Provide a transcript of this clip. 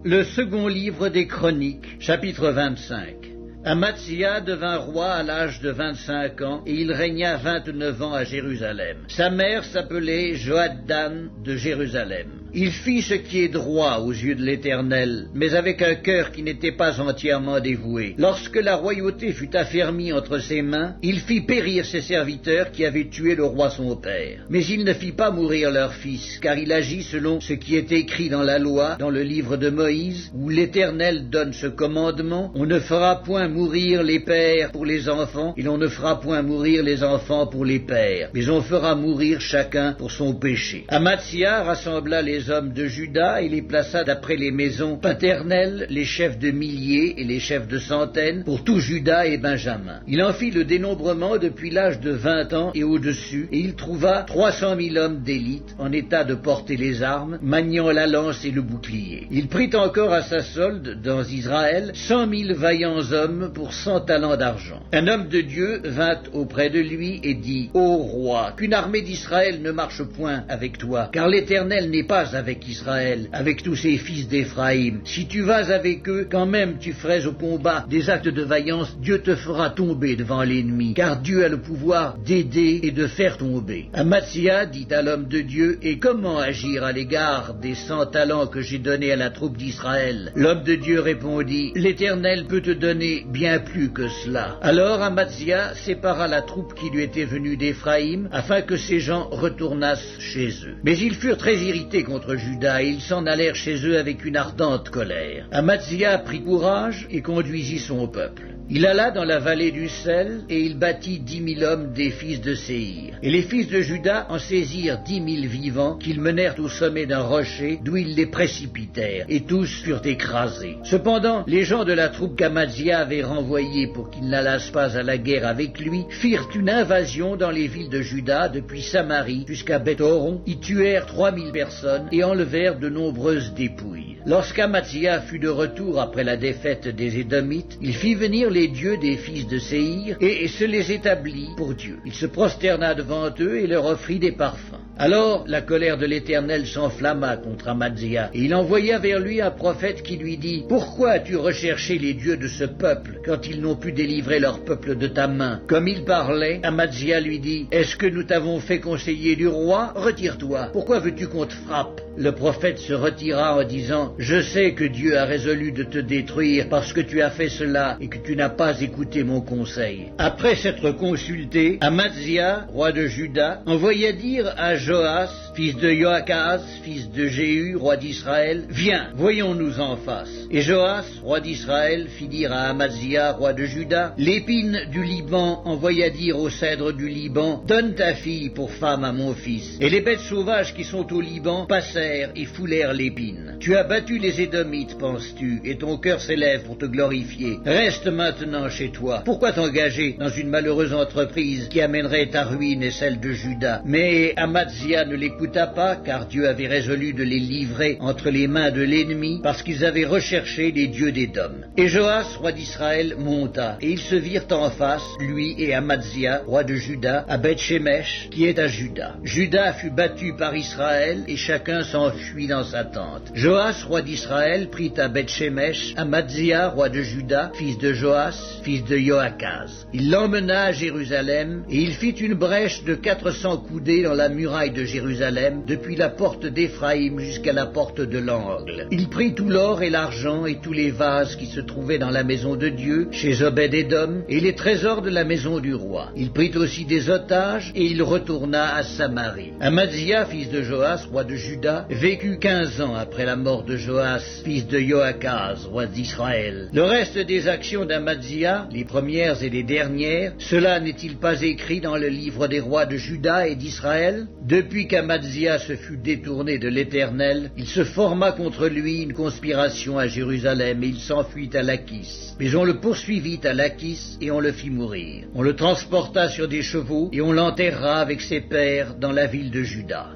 Le second livre des Chroniques, chapitre 25. Amatzia devint roi à l'âge de 25 ans, et il régna 29 ans à Jérusalem. Sa mère s'appelait Joaddan de Jérusalem. Il fit ce qui est droit aux yeux de l'Éternel, mais avec un cœur qui n'était pas entièrement dévoué. Lorsque la royauté fut affermie entre ses mains, il fit périr ses serviteurs qui avaient tué le roi son père. Mais il ne fit pas mourir leur fils, car il agit selon ce qui est écrit dans la loi, dans le livre de Moïse, où l'Éternel donne ce commandement: on ne fera point mourir les pères pour les enfants, et l'on ne fera point mourir les enfants pour les pères, mais on fera mourir chacun pour son péché. Amatzia rassembla les hommes de Juda et les plaça d'après les maisons paternelles, les chefs de milliers et les chefs de centaines, pour tout Juda et Benjamin. Il en fit le dénombrement depuis l'âge de 20 ans et au-dessus, et il trouva 300 000 hommes d'élite en état de porter les armes, maniant la lance et le bouclier. Il prit encore à sa solde dans Israël 100 000 vaillants hommes pour 100 talents d'argent. Un homme de Dieu vint auprès de lui et dit: Ô roi, qu'une armée d'Israël ne marche point avec toi, car l'Éternel n'est pas avec Israël, avec tous ses fils d'Éphraïm. Si tu vas avec eux, quand même tu ferais au combat des actes de vaillance, Dieu te fera tomber devant l'ennemi, car Dieu a le pouvoir d'aider et de faire tomber. Amatzia dit à l'homme de Dieu: et comment agir à l'égard des 100 talents que j'ai donnés à la troupe d'Israël? L'homme de Dieu répondit: l'Éternel peut te donner bien plus que cela. Alors Amatzia sépara la troupe qui lui était venue d'Éphraïm, afin que ces gens retournassent chez eux. Mais ils furent très irrités contre Juda, et ils s'en allèrent chez eux avec une ardente colère. Amatzia prit courage et conduisit son peuple. Il alla dans la vallée du sel, et il bâtit 10 000 hommes des fils de Séhir. Et les fils de Juda en saisirent 10 000 vivants, qu'ils menèrent au sommet d'un rocher, d'où ils les précipitèrent, et tous furent écrasés. Cependant, les gens de la troupe qu'Amatzia avait renvoyés pour qu'ils n'allassent pas à la guerre avec lui, firent une invasion dans les villes de Juda, depuis Samarie jusqu'à Beth-horon, y tuèrent 3 000 personnes, et enlevèrent de nombreuses dépouilles. Lorsqu'Amatzia fut de retour après la défaite des Édomites, il fit venir les dieux des fils de Séhir, et se les établit pour Dieu. Il se prosterna devant eux et leur offrit des parfums. Alors la colère de l'Éternel s'enflamma contre Amatzia, et il envoya vers lui un prophète qui lui dit: pourquoi as-tu recherché les dieux de ce peuple, quand ils n'ont pu délivrer leur peuple de ta main? Comme il parlait, Amatzia lui dit: est-ce que nous t'avons fait conseiller du roi? Retire-toi, pourquoi veux-tu qu'on te frappe? Le prophète se retira en disant: je sais que Dieu a résolu de te détruire parce que tu as fait cela et que tu n'as pas écouté mon conseil. Après s'être consulté, Amatzia, roi de Juda, envoya dire à Joas, fils de Joachaz, fils de Jéhu, roi d'Israël: viens, voyons-nous en face. Et Joas, roi d'Israël, fit dire à Amatzia, roi de Juda: l'épine du Liban envoya dire au cèdre du Liban: donne ta fille pour femme à mon fils. Et les bêtes sauvages qui sont au Liban passèrent et foulèrent l'épine. Tu as battu les Édomites, penses-tu, et ton cœur s'élève pour te glorifier. Reste maintenant chez toi. Pourquoi t'engager dans une malheureuse entreprise qui amènerait ta ruine et celle de Juda? Mais Amatzia ne l'écouta pas, car Dieu avait résolu de les livrer entre les mains de l'ennemi, parce qu'ils avaient recherché les dieux d'Édom. Et Joas, roi d'Israël, monta, et ils se virent en face, lui et Amatzia, roi de Juda, à Beth-Shemesh, qui est à Juda. Juda fut battu par Israël, et chacun s'enfuit dans sa tente. Joas, roi d'Israël, prit à Beth-Shemesh Amatzia, roi de Juda, fils de Joas, fils de Joachaz. Il l'emmena à Jérusalem, et il fit une brèche de 400 coudées dans la muraille de Jérusalem, depuis la porte d'Éphraïm jusqu'à la porte de l'angle. Il prit tout l'or et l'argent et tous les vases qui se trouvaient dans la maison de Dieu, chez Obed-Édom, et les trésors de la maison du roi. Il prit aussi des otages, et il retourna à Samarie. Amatzia, fils de Joas, roi de Juda, vécut 15 ans après la mort de Joas, fils de Joachaz, roi d'Israël. Le reste des actions d'Amatzia, les premières et les dernières, cela n'est-il pas écrit dans le livre des rois de Juda et d'Israël? Depuis qu'Amatzia se fut détourné de l'Éternel, il se forma contre lui une conspiration à Jérusalem, et il s'enfuit à Lachis. Mais on le poursuivit à Lachis, et on le fit mourir. On le transporta sur des chevaux, et on l'enterra avec ses pères dans la ville de Juda.